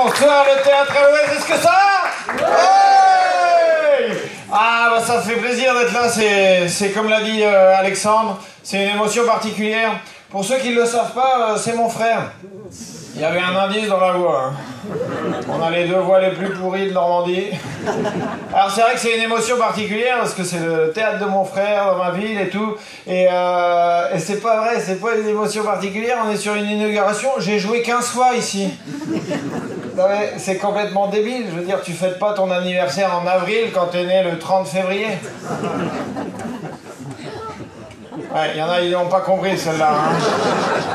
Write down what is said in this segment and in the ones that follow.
Bonsoir, le théâtre à l'Ouest, est-ce que ça va? Ouais. Ah, bah ça fait plaisir d'être là, c'est comme l'a dit Alexandre, c'est une émotion particulière. Pour ceux qui ne le savent pas, c'est mon frère. Il y avait un indice dans la voix. Hein. On a les deux voix les plus pourries de Normandie. Alors c'est vrai que c'est une émotion particulière parce que c'est le théâtre de mon frère dans ma ville et tout. Et c'est pas vrai, c'est pas une émotion particulière. On est sur une inauguration. J'ai joué 15 fois ici. Non mais c'est complètement débile. Je veux dire, tu fêtes pas ton anniversaire en avril quand t'es né le 30 février. Ouais, il y en a, ils n'ont pas compris celle-là. Hein.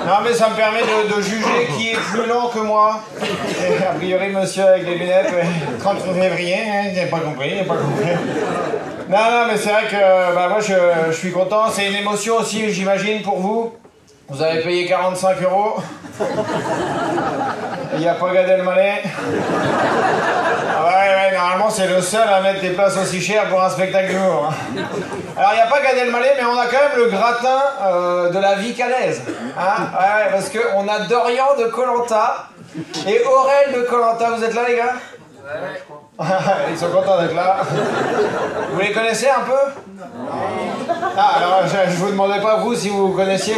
Non, mais ça me permet de juger qui est plus lent que moi. Et a priori, monsieur avec les lunettes, 30 février, hein, il n'a pas compris, Non, mais c'est vrai que bah, moi, je suis content. C'est une émotion aussi, j'imagine, pour vous. Vous avez payé 45 €. Il n'y a pas Gad Elmaleh. Ouais, normalement c'est le seul à mettre des places aussi chères pour un spectacle d'humour. Alors il n'y a pas Gad Elmaleh, mais on a quand même le gratin de la vie calaise. Hein, ouais, parce qu'on a Dorian de Koh-Lanta et Aurel de Koh-Lanta. Vous êtes là les gars? Ouais, je crois. Ils sont contents d'être là. Vous les connaissez un peu? Ah, alors je vous demandais pas vous si vous connaissiez.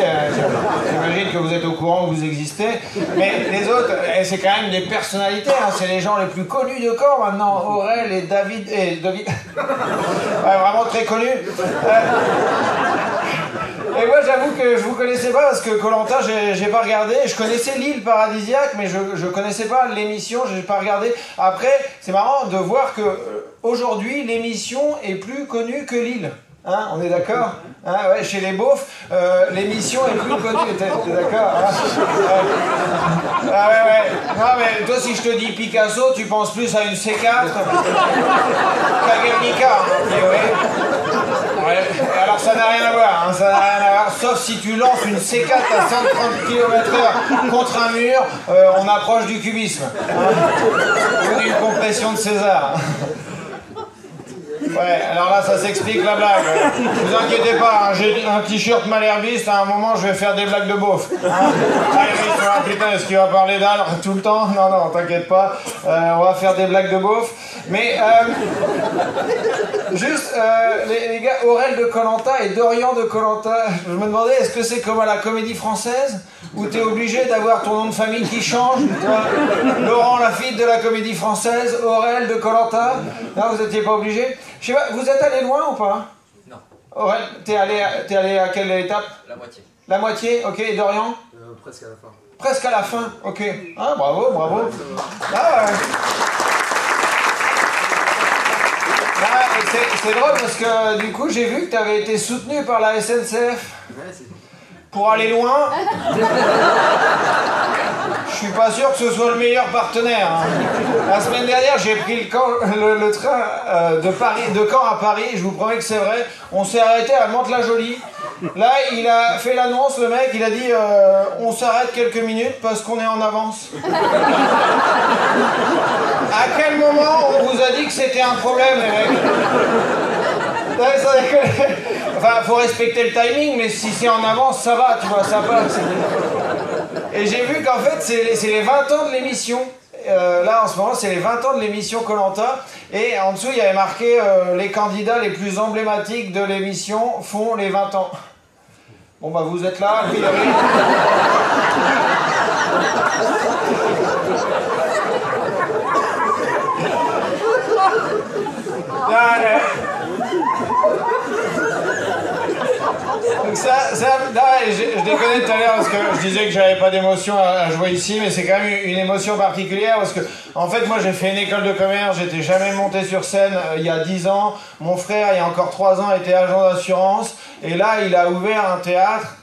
J'imagine que vous êtes au courant que vous existez. Mais les autres, c'est quand même des personnalités. Hein, c'est les gens les plus connus de Caen maintenant. Aurel et David. Ouais, vraiment très connus. Et moi j'avoue que je vous connaissais pas parce que Koh-Lanta j'ai pas regardé. Je connaissais l'île paradisiaque mais je connaissais pas l'émission, j'ai pas regardé. Après c'est marrant de voir que aujourd'hui l'émission est plus connue que l'île. Hein, on est d'accord? Hein, ouais, chez les beaufs, l'émission est plus connue, t'es d'accord? Hein, ah ouais. Non mais toi si je te dis Picasso, tu penses plus à une C4 qu'à Guernica, hein, a priori. Ouais, alors ça n'a rien à voir, hein, ça n'a rien à voir, sauf si tu lances une C4 à 130 km/h contre un mur, on approche du cubisme. Hein, ou d'une compression de César. Ouais, alors là, ça s'explique la blague. Vous inquiétez pas, hein, j'ai un t-shirt malherbiste, à un moment, je vais faire des blagues de beauf. Hein, putain, est-ce qu'il va parler d'Al tout le temps? Non, t'inquiète pas, on va faire des blagues de beauf. Mais, juste, les gars, Aurel de Koh-Lanta et Dorian de Koh-Lanta, je me demandais, est-ce que c'est comme à la Comédie Française où t'es obligé d'avoir ton nom de famille qui change? Laurent Lafitte de la Comédie Française, Aurel de Koh-Lanta. Non, vous étiez pas obligé? Je sais pas, vous êtes allé loin ou pas? Non. Aurel, t'es allé à quelle étape? La moitié. La moitié, ok. Et Dorian? Presque à la fin. Presque à la fin, ok. Ah, bravo. Ah, ouais. Ah, c'est drôle parce que du coup, j'ai vu que t'avais été soutenu par la SNCF. Ouais, c'est... Pour aller loin, je suis pas sûr que ce soit le meilleur partenaire. Hein. La semaine dernière, j'ai pris le train de Caen à Paris, je vous promets que c'est vrai. On s'est arrêté à Mantes-la-Jolie. Là, il a fait l'annonce, le mec, il a dit on s'arrête quelques minutes parce qu'on est en avance. À quel moment on vous a dit que c'était un problème, les mecs? Enfin, faut respecter le timing, mais si c'est en avance, ça va, tu vois, ça passe. Et j'ai vu qu'en fait, c'est les 20 ans de l'émission. Là, en ce moment, c'est les 20 ans de l'émission Koh-Lanta. Et en dessous, il y avait marqué les candidats les plus emblématiques de l'émission font les 20 ans. Bon, bah, vous êtes là, a priori. Donc je déconnais tout à l'heure parce que je disais que j'avais pas d'émotion à jouer ici, mais c'est quand même une émotion particulière parce que, en fait, moi j'ai fait une école de commerce, j'étais jamais monté sur scène il y a 10 ans. Mon frère, il y a encore 3 ans, était agent d'assurance et là, il a ouvert un théâtre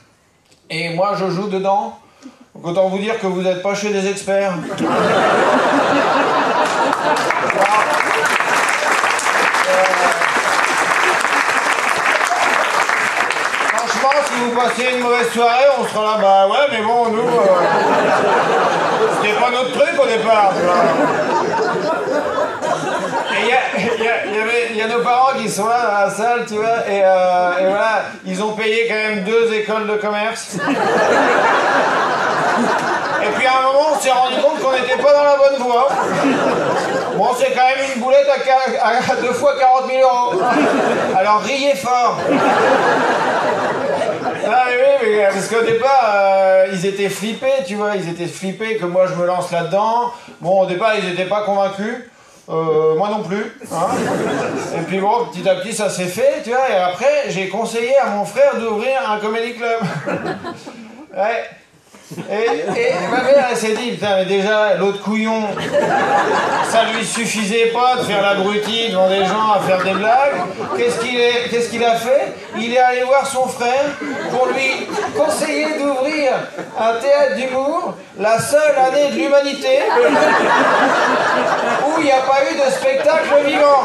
et moi je joue dedans. Donc autant vous dire que vous n'êtes pas chez des experts. Si vous passez une mauvaise soirée, on sera là, bah ouais, mais bon, nous, c'était pas notre truc au départ, tu vois. Et il y a nos parents qui sont là dans la salle, tu vois, et voilà, ils ont payé quand même 2 écoles de commerce. Et puis à un moment, on s'est rendu compte qu'on n'était pas dans la bonne voie. Bon, c'est quand même une boulette à 2 fois 40 000 euros. Alors riez fort. Ah oui, mais parce qu'au départ, ils étaient flippés, tu vois, ils étaient flippés que moi je me lance là-dedans. Bon, au départ, ils n'étaient pas convaincus. Moi non plus. Hein. Et puis bon, petit à petit, ça s'est fait, tu vois. Et après, j'ai conseillé à mon frère d'ouvrir un comedy club. Ouais. Et ma mère, elle s'est dit, putain, mais déjà, l'autre couillon, ça lui suffisait pas de faire l'abruti devant des gens à faire des blagues. Qu'est-ce qu'il a fait? Il est allé voir son frère pour lui conseiller d'ouvrir un théâtre d'humour, la seule année de l'humanité où il n'y a pas eu de spectacle vivant.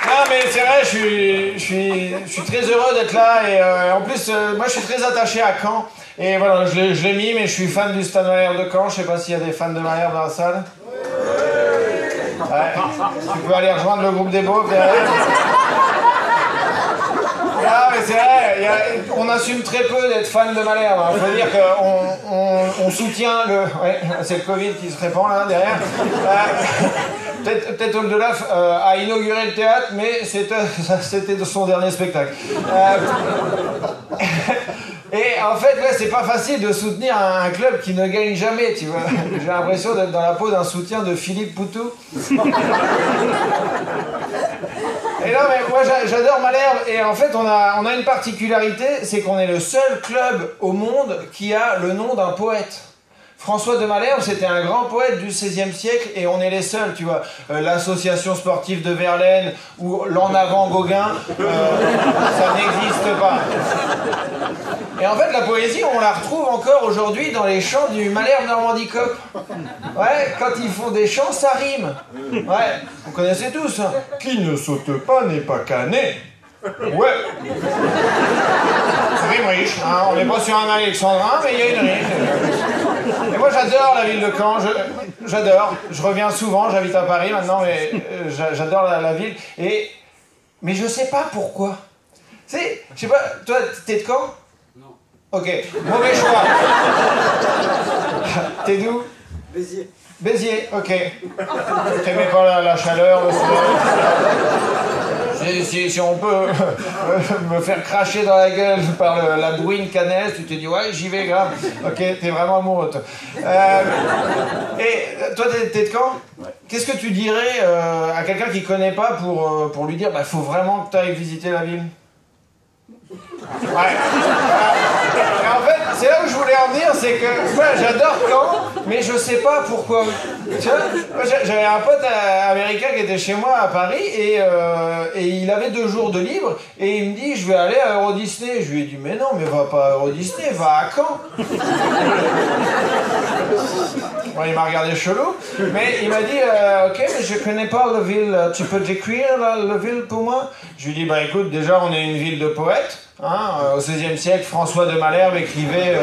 Non mais c'est vrai, je suis très heureux d'être là et en plus moi je suis très attaché à Caen et voilà je l'ai mis mais je suis fan du Stade Malherbe de Caen, je sais pas s'il y a des fans de Malherbe dans la salle. Ouais. Tu peux aller rejoindre le groupe des Beaufs derrière. Ah mais c'est vrai, on assume très peu d'être fan de Malherbe. Il faut dire qu'on soutient le... Ouais, c'est le Covid qui se répand là derrière. Peut-être Oldelaf a inauguré le théâtre, mais c'était son dernier spectacle. Et en fait, ouais, c'est pas facile de soutenir un club qui ne gagne jamais, tu vois. J'ai l'impression d'être dans la peau d'un soutien de Philippe Poutou. Et non, mais moi j'adore Malherbe et en fait on a une particularité, c'est qu'on est le seul club au monde qui a le nom d'un poète. François de Malherbe, c'était un grand poète du XVIe siècle et on est les seuls, tu vois. L'association sportive de Verlaine ou l'En Avant Gauguin, ça n'existe pas. Et en fait, la poésie, on la retrouve encore aujourd'hui dans les chants du Malherbe Normandie Cop. Ouais, quand ils font des chants, ça rime. Ouais, vous connaissez tous. Hein. Qui ne saute pas n'est pas cané. Ouais. Rime riche, hein. On n'est pas sur un alexandrin, mais il y a une rime. Et moi j'adore la ville de Caen, j'adore. Je reviens souvent, j'habite à Paris maintenant, mais j'adore la ville. Mais je sais pas pourquoi. Tu sais, je sais pas, toi t'es de Caen? Non. Ok, mauvais choix. T'es d'où? Béziers. Béziers, ok. T'aimais pas la chaleur, le soleil? Si on peut me faire cracher dans la gueule par la bouine canaise, tu te dis ouais j'y vais grave. Ok, t'es vraiment amoureux toi. Et toi t'es de Caen? Ouais. Qu'est-ce que tu dirais à quelqu'un qui connaît pas pour lui dire bah faut vraiment que tu ailles visiter la ville? Ouais. Et en fait, c'est là où je voulais en venir, c'est que moi j'adore Caen, mais je sais pas pourquoi. Tu vois, j'avais un pote américain qui était chez moi à Paris et il avait 2 jours de libre et il me dit je vais aller à Euro Disney. Je lui ai dit mais non, mais va pas à Euro Disney, va à Caen. Bon, il m'a regardé chelou, mais il m'a dit ok mais je connais pas la ville, tu peux décrire la ville pour moi? Je lui ai dit bah écoute déjà on est une ville de poètes. Hein, au XVIe siècle, François de Malherbe écrivait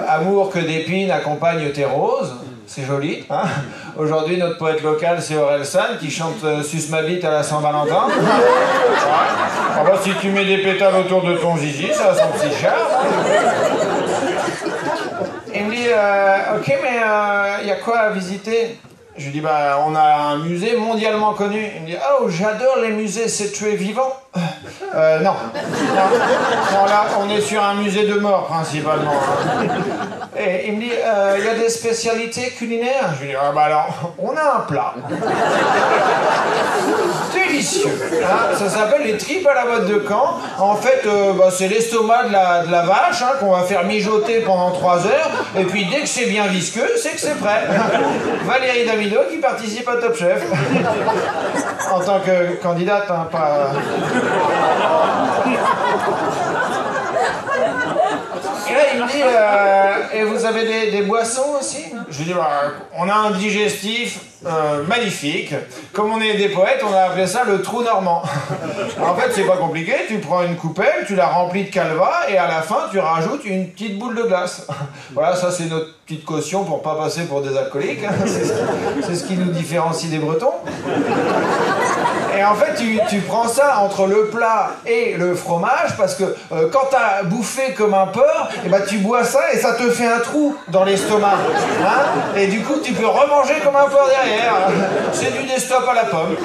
Amour que d'épines accompagne tes roses. C'est joli. Hein. Aujourd'hui, notre poète local, c'est Aurel San qui chante Suce ma bite à la Saint-Valentin. Ouais. Alors, si tu mets des pétales autour de ton zizi, ça a son petit charme. Il me dit ok, mais il y a quoi à visiter? Je lui dis, bah, on a un musée mondialement connu. Il me dit, oh, j'adore les musées, c'est tuer vivant. Non. Non, là, on est sur un musée de mort, principalement. Et il me dit, il y a des spécialités culinaires? Je lui dis, ah, bah alors, on a un plat. Délicieux. Hein, ça s'appelle les tripes à la mode de Caen. En fait, bah, c'est l'estomac de la vache hein, qu'on va faire mijoter pendant 3 heures. Et puis, dès que c'est bien visqueux, c'est que c'est prêt. Valérie Damido qui participe à Top Chef. En tant que candidate, hein, pas... Et là, il me dit, et vous avez des boissons aussi? Je lui dis, bah, on a un digestif magnifique. Comme on est des poètes, on a appelé ça le trou normand. En fait, c'est pas compliqué, tu prends une coupelle, tu la remplis de calva, et à la fin, tu rajoutes une petite boule de glace. Voilà, ça c'est notre petite caution pour pas passer pour des alcooliques. C'est ce qui nous différencie des Bretons. Et en fait, tu prends ça entre le plat et le fromage, parce que quand t'as bouffé comme un porc, et ben, tu bois ça et ça te fait un trou dans l'estomac. Hein, et du coup, tu peux remanger comme un porc derrière. C'est du desktop à la pomme.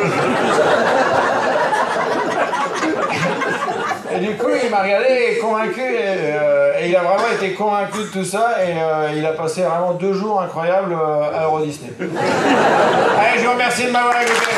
Et du coup, il m'a regardé convaincu, et il a vraiment été convaincu de tout ça, et il a passé vraiment 2 jours incroyables à Euro Disney. Allez, je vous remercie de m'avoir écouté.